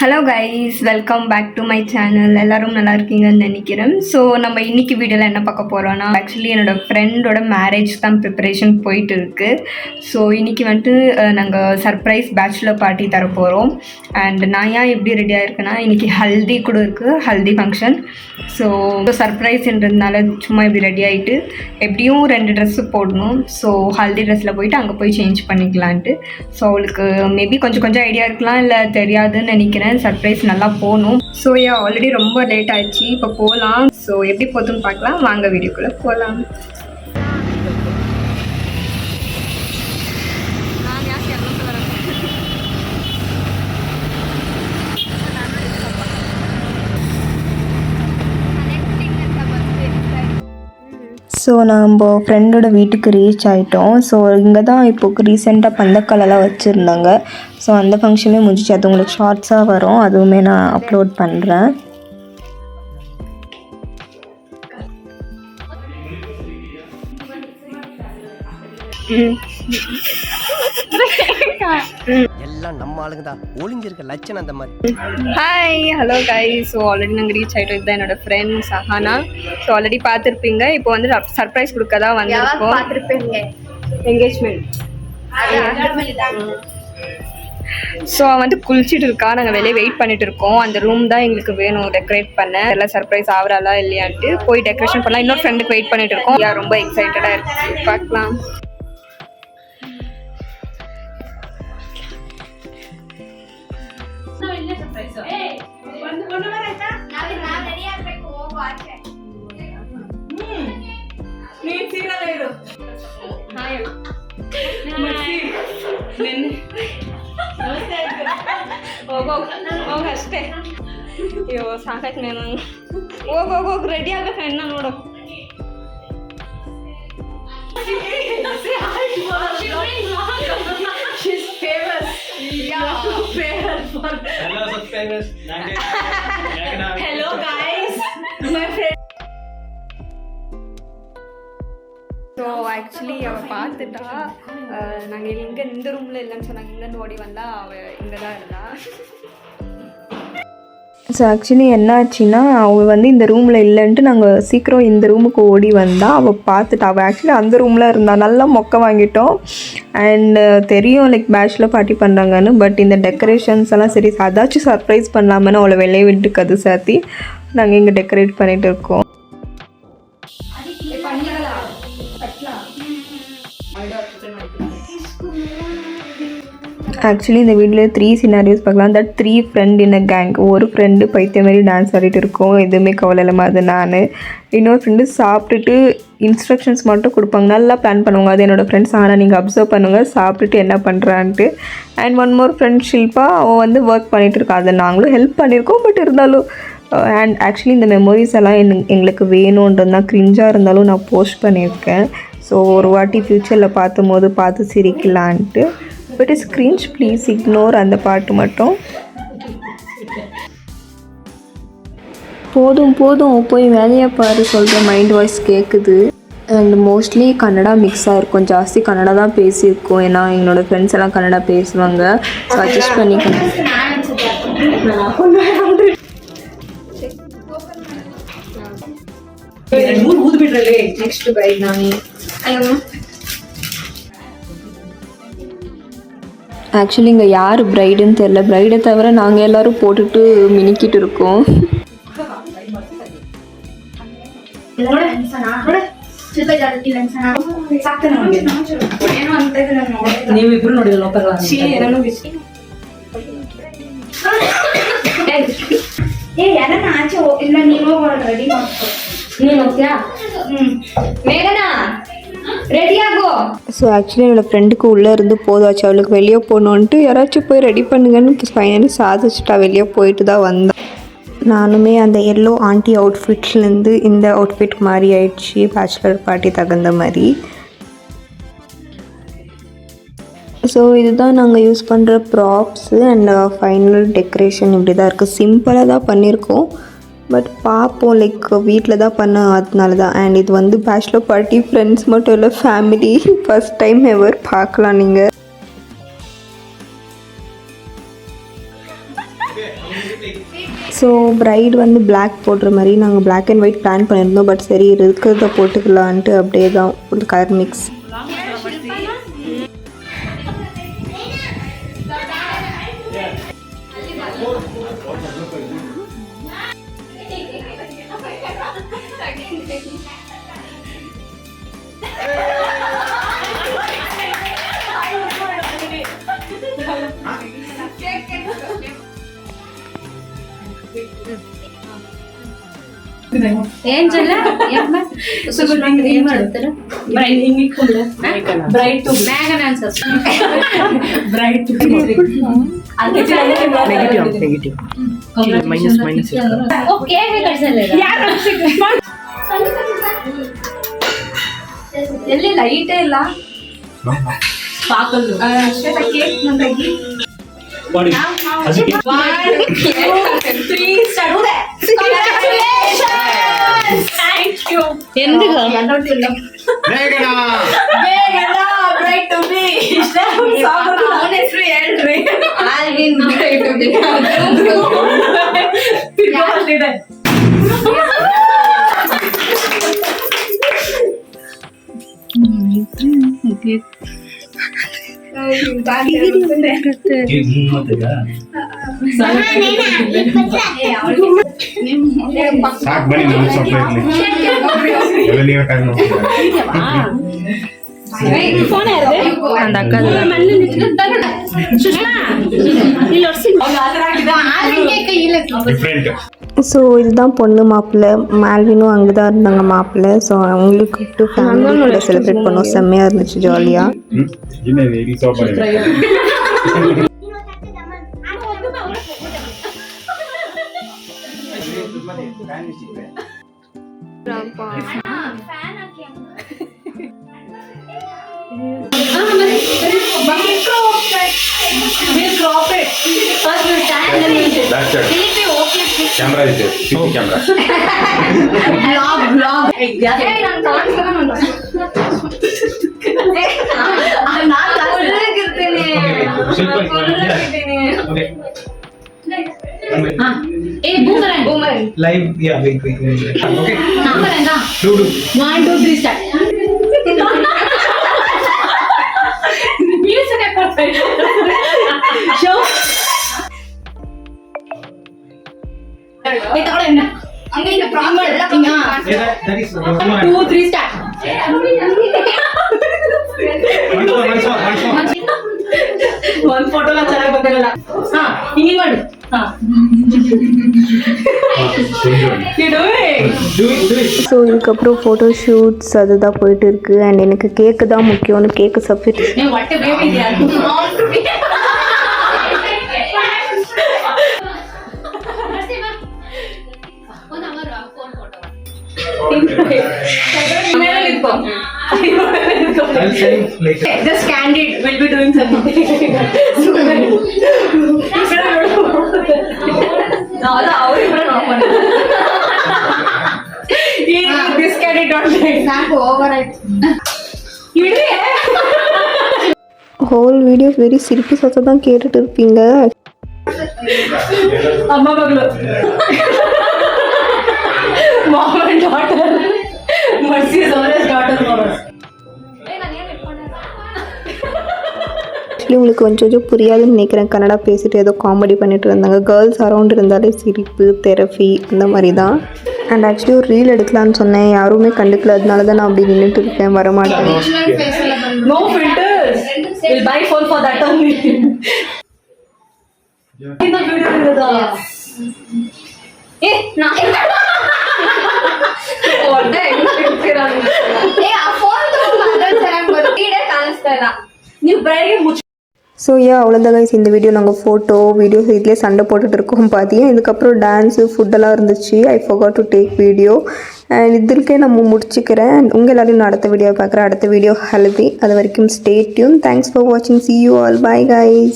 Hello guys, welcome back to my channel. எல்லோரும் நல்லா இருக்கீங்கன்னு நினைக்கிறேன். ஸோ நம்ம இன்றைக்கி வீடியோவில் என்ன பார்க்க போகிறோன்னா, ஆக்சுவலி என்னோடய ஃப்ரெண்டோட மேரேஜ் தான் ப்ரிப்பரேஷன் போயிட்டு இருக்குது. ஸோ இன்றைக்கி வந்துட்டு நாங்கள் சர்ப்ரைஸ் பேச்சுலர் பார்ட்டி தர போகிறோம். அண்ட் நான் ஏன் எப்படி ரெடியாக இருக்கேன்னா, இன்றைக்கி ஹல்தி கூட இருக்குது, ஹல்தி ஃபங்க்ஷன். ஸோ சர்ப்ரைஸ்ன்றதுனால சும்மா இப்படி ரெடி ஆகிட்டு எப்படியும் 2 ட்ரெஸ்ஸு போடணும். ஸோ ஹல்தி ட்ரெஸ்ஸில் போயிட்டு அங்கே போய் சேஞ்ச் பண்ணிக்கலான்ட்டு. ஸோ அவளுக்கு மேபி கொஞ்சம் ஐடியா இருக்கலாம், இல்லை தெரியாதுன்னு நினைக்கிறேன். சர்ப்ரைஸ் நல்லா போகணும். ஸோ ஆல்ரெடி ரொம்ப லேட் ஆயிடுச்சு, இப்போ போகலாம். ஸோ எப்படி போகுதுன்னு பார்க்கலாம், வாங்க வீடியோக்குள்ளே போகலாம். ஸோ நம்ம ஃப்ரெண்டோட வீட்டுக்கு ரீச் ஆகிட்டோம். ஸோ இங்கே தான் இப்போது ரீசெண்டாக பந்தக்காலெல்லாம் வச்சுருந்தாங்க. ஸோ அந்த ஃபங்க்ஷனே முடிஞ்சிச்சு. அது உங்களுக்கு ஷார்ட்ஸாக வரும், அதுவுமே நான் அப்லோட் பண்ணுறேன். எல்லாம் நம்ம ஆளுங்க தான், ஒளிஞ்சிருக்க லட்சணம் அந்த மாதிரி. Hi, hello guys. So already நாங்கள் ரீச் ஆகிட்டோம். இதுதான் என்னோட ஃப்ரெண்ட் சஹானா. ஸோ ஆல்ரெடி பார்த்துருப்பீங்க. இப்போ வந்து சர்ப்ரைஸ் கொடுக்க தான் வந்திருக்கோம். என்கேஜ்மெண்ட். ஸோ அவன் வந்து குளிச்சுட்டு இருக்கா, நாங்கள் வெளியே வெயிட் பண்ணிட்டு இருக்கோம். அந்த ரூம் தான் எங்களுக்கு வேணும் டெக்கரேட் பண்ண. எல்லாம் சர்ப்ரைஸ் ஆகிறாளா இல்லையான்ட்டு போய் டெக்கரேஷன் பண்ணலாம். இன்னொரு ஃப்ரெண்டுக்கு வெயிட் பண்ணிட்டு இருக்கோம். ரொம்ப எக்ஸைட்டடாக இருக்கு, பார்க்கலாம். ಅಷ್ಟೇ ಅಯ್ಯೋ ಸಾಕಾಯ್ತು ನಾನು. ಹೋಗೋಗೋಗಿ ರೆಡಿ ಆಗ್ಬೇಕು ಹೆಣ್ಣ ನೋಡು. Hello guys, my friend. So actually அவள் பார்த்துட்டா. நாங்கள் இங்கே இந்த ரூமில் இல்லைன்னு சொன்னாங்க. இங்கேருந்து ஓடி வந்தா அவள் இங்கே தான் இருந்தா. ஸோ ஆக்சுவலி என்ன ஆச்சுன்னா, அவள் வந்து இந்த ரூமில் இல்லைன்ட்டு நாங்கள் சீக்கிரம் இந்த ரூமுக்கு ஓடி வந்தால் அவள் பார்த்துட்டா. அவள் ஆக்சுவலி அந்த ரூமில் இருந்தால் நல்லா மொக்க வாங்கிட்டோம். அண்டு தெரியும் லைக் பேச்சுலர் பார்ட்டி பண்ணுறாங்கன்னு. பட் இந்த டெக்கரேஷன்ஸ் எல்லாம் சரி, அதாச்சும் சர்ப்ரைஸ் பண்ணலாமன்னு அவளை வெளியே விட்டு கது சாத்தி நாங்கள் இங்கே டெக்கரேட் பண்ணிகிட்டு இருக்கோம். ஆக்சுவலி இந்த வீடியோவில் 3 சினாரியோஸ் பார்க்கலாம். That 3 friend in a gang. ஒரு ஃப்ரெண்டு பைத்திய மாதிரி டான்ஸ் ஆடிட்டு இருக்கோம், எதுவுமே கவலை இல்லாமல் அது நான். இன்னொரு ஃப்ரெண்டு சாப்பிட்டுட்டு இன்ஸ்ட்ரக்ஷன்ஸ் மட்டும் கொடுப்பாங்க, நல்லா பிளான் பண்ணுவாங்க. அது என்னோடய ஃப்ரெண்ட்ஸ். ஆனால் நீங்கள் அப்சர்வ் பண்ணுங்கள் சாப்பிட்டுட்டு என்ன பண்ணுறான்ட்டு. And one more friend Shilpa, அவள் வந்து ஒர்க் பண்ணிகிட்டு இருக்கா. அதை நாங்களும் ஹெல்ப் பண்ணியிருக்கோம். பட் இருந்தாலும் அண்ட் ஆக்சுவலி இந்த மெமரிஸ் எல்லாம் எங்களுக்கு வேணுன்றது தான். க்ரிஞ்சாக இருந்தாலும் நான் போஸ்ட் பண்ணியிருக்கேன். ஸோ ஒரு வாட்டி ஃப்யூச்சரில் பார்த்து சிரிக்கலான்ட்டு. But is cringe, please ignore அந்த பாட்டு மட்டும். போதும் போய் வேலையை பாரு சொல்கிற மைண்ட் வாய்ஸ் கேட்குது. அண்ட் மோஸ்ட்லி கன்னடா மிக்ஸாக இருக்கும், ஜாஸ்தி கன்னடா தான் பேசியிருக்கோம். ஏன்னா என்னோடய ஃப்ரெண்ட்ஸ் எல்லாம் கன்னடா பேசுவாங்க. ஸோ அட்ஜஸ்ட் பண்ணிக்கணும். ನೆಕ್ಸ್ಟ್ ಗೈಡ್ ನಾನು ஆக்சுவலி இங்கே யார் ப்ரைடுன்னு தெரில. ப்ரைடை தவிர நாங்கள் எல்லோரும் போட்டுட்டு மினிக்கிட்டு இருக்கோம். ನೀವಿಬ್ರು ನೋಡಿ ಲೋಕಲ್ ಆಚೆ ಇಲ್ಲ, ನೀವು ರೆಡಿ ಮಾಡ್ಕೊ. ನೀನು ಹೋಗ್ತೀಯಾ? ಮೇಘನಾ ரெடி ஆகோ. ஸோ ஆக்சுவலி என்னோடய ஃப்ரெண்டுக்கு உள்ளே இருந்து போதாச்சு, அவளுக்கு வெளியே போகணுன்ட்டு யாராச்சும் போய் ரெடி பண்ணுங்கன்னு ஃபைனலி சாதிச்சுட்டா. வெளியே போயிட்டு தான் வந்தேன். நானுமே அந்த எல்லோ ஆண்டி அவுட்ஃபிட்லேருந்து இந்த அவுட்ஃபிட் மாதிரி ஆயிடுச்சு, பேச்சுலர் பார்ட்டி தகுந்த மாதிரி. ஸோ இதுதான் நாங்கள் யூஸ் பண்ணுற ப்ராப்ஸு அண்ட் ஃபைனல் டெக்கரேஷன் இப்படி தான் இருக்குது. சிம்பிளாக தான் பண்ணியிருக்கோம். பட் பார்ப்போம், லைக் வீட்டில் தான் பண்ண, அதனால தான். அண்ட் இது வந்து பேச்சுலர் பார்ட்டி, ஃப்ரெண்ட்ஸ் மட்டும் இல்லை, ஃபேமிலி ஃபஸ்ட் டைம் எவர் பார்க்கலாம் நீங்கள். ஸோ பிரைட் வந்து Black போடுற மாதிரி நாங்கள் Black அண்ட் ஒயிட் பிளான் பண்ணியிருந்தோம். பட் சரி இருக்கிறத போட்டுக்கலான்ட்டு அப்படியே தான் ஒரு கலர் மிக்ஸ். ఏం చెల్ల bright Megha dancers bright negative minus okay కట్సలేదు ಎಲ್ಲಿ ಲೈಟ್ ಇಲ್ಲ ಪಾಕಲ್ಲು ಅಷ್ಟೇ ಕೇಕ್ ನಂದಾಗಿ ಸಾಕು ಬನ್ನಿ ನಮ್ಗೆ ಸ್ವಲ್ಪ ಇರಲಿ ಟೈಮ್ அந்த அக்கா ಡಿಫ್ರೆಂಟ್. ஸோ இதுதான் பொண்ணு மாப்பிள்ளை. மேல்வினும் அங்கே தான் இருந்தாங்க மாப்பிள்ளை. ஸோ அவங்களுக்கு கூப்பிட்டு ஃபேமிலியோட செலிப்ரேட் பண்ணோம். செம்மையாக இருந்துச்சு, ஜாலியாக. ಇನ್ನೇನು ಇಲ್ಲಿ ಸೋಪರ್ ಕ್ಯಾಮ್ರಾ ಇದೆ, ಸಿಸಿ ಕ್ಯಾಮ್ರಾ. ఏ boomerang live yeah wait okay number ఎంత do 1 2 3 స్టార్ట్ మ్యూజిక్ ఎక్కడ షో ఏ తోడ என்ன அங்க இந்த ப்ராப்ளம் எல்லாம் that is 2 3 ஸ்டார்ட் ಒಂದ್ ಫೋಟೋ ಚೆನ್ನಾಗಿ ಬಂದಿರಲ್ಲ ಹಾ ಹಿಂಗೆ ಮಾಡು ಹಾ ஸோ இதுக்கப்புறம் ஃபோட்டோ ஷூட்ஸ் அதுதான் போயிட்டு இருக்கு. அண்ட் எனக்கு கேக்கு தான் முக்கியம்னு கேக்கு சப்ஸ்டிட் నేను వట్టే బేబీ ఇది I'll send later. just candid will be doing something ಅದ ಅವ್ರು ಕೂಡ ನೋಡ್ಕೊಂಡು ಈ this candid don't like నాకు ఓవర్ అయితే ಇಡ್ರಿ ஹோல் வீடியோ வெரி சிரிப்பு சத்தம் தான் கேட்டுட்டு இருப்பீங்க. ಅಮ್ಮ ಮಗಳು mom and daughter Mercy is always daughter for us actually உங்களுக்கு கொஞ்சம் கொஞ்சம் புரியாதுன்னு நினைக்கிறேன். கன்னடா பேசிட்டு ஏதோ காமெடி பண்ணிட்டு இருந்தாங்க. கேர்ள்ஸ் அரௌண்ட் இருந்தாலே சிரிப்பு தெரபி அந்த மாதிரி தான். அண்ட் ஆக்சுவலி ஒரு ரீல் எடுக்கலான்னு சொன்னேன், யாருமே கண்டுக்கல. அதனால தான் நான் அப்படி நின்றுட்டு இருக்கேன், வரமாட்டேன். no filters we'll buy phone for that only in the video irudha నా ಒಳ್ಳೆ ಇರ್ತಿರಲ್ಲ ಏ ಆ ಫೋನ್ ತಗೊಂಡು ಮಾತಾಡ್ ಚೆನ್ನಾಗಿ ಬರ್ತೀಡೆ ಕಾಣಿಸ್ತಾ ಇಲ್ಲ ನೀವು ಬ್ರೈಡ್ಗೆ ಮುಚ್ಚ. ஸோ அவ்வளோதான் கைஸ் இந்த வீடியோ. நாங்கள் ஃபோட்டோ வீடியோஸ் இதுலேயே சண்டை போட்டுட்டு இருக்கோம் பார்த்தீங்க. இதுக்கப்புறம் டான்ஸு ஃபுட்டெல்லாம் இருந்துச்சு. ஐ forgot to take video. And இதுக்கே நம்ம முடிச்சுக்கிறேன். உங்கள் எல்லாரையும் நான் அடுத்த வீடியோ பார்க்குறேன். அடுத்த வீடியோ ஹெல்தி. அது வரைக்கும் ஸ்டே டியூன். தேங்க்ஸ் ஃபார் வாட்சிங். see you all. bye guys.